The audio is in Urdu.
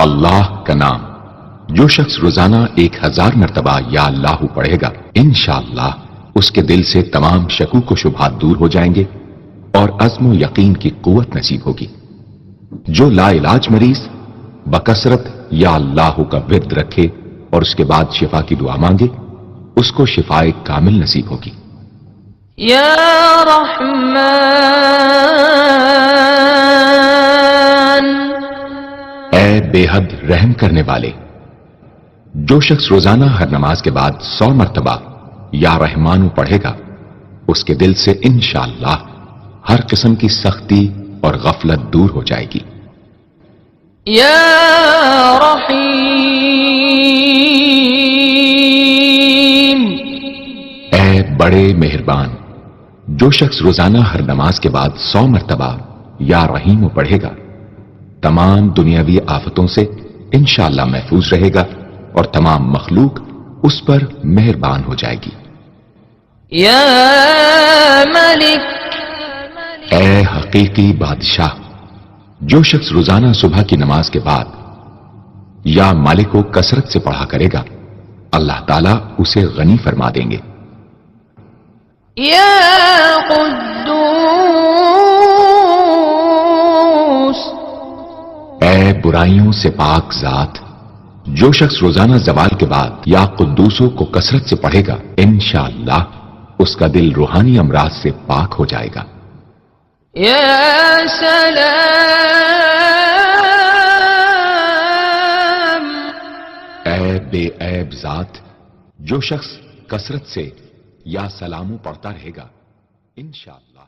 اللہ کا نام جو شخص روزانہ 1000 مرتبہ یا اللہ پڑھے گا انشاءاللہ اس کے دل سے تمام شکوک و شبہات دور ہو جائیں گے اور عزم و یقین کی قوت نصیب ہوگی۔ جو لا علاج مریض بکثرت یا اللہ کا ورد رکھے اور اس کے بعد شفا کی دعا مانگے اس کو شفائے کامل نصیب ہوگی۔ یا رحمان اے بے حد رحم کرنے والے، جو شخص روزانہ ہر نماز کے بعد 100 مرتبہ یا رحمانو پڑھے گا اس کے دل سے انشاءاللہ ہر قسم کی سختی اور غفلت دور ہو جائے گی۔ یا رحیم اے بڑے مہربان، جو شخص روزانہ ہر نماز کے بعد 100 مرتبہ یا رحیم پڑھے گا تمام دنیاوی آفتوں سے انشاءاللہ محفوظ رہے گا اور تمام مخلوق اس پر مہربان ہو جائے گی۔ یا ملک اے حقیقی بادشاہ، جو شخص روزانہ صبح کی نماز کے بعد یا مالک کو کثرت سے پڑھا کرے گا اللہ تعالیٰ اسے غنی فرما دیں گے۔ یا قدوس اے برائیوں سے پاک ذات، جو شخص روزانہ زوال کے بعد یا قدوسوں کو کثرت سے پڑھے گا انشاءاللہ اس کا دل روحانی امراض سے پاک ہو جائے گا۔ یا سلام اے بے عیب ذات، جو شخص کثرت سے یا سلاموں پڑھتا رہے گا انشاءاللہ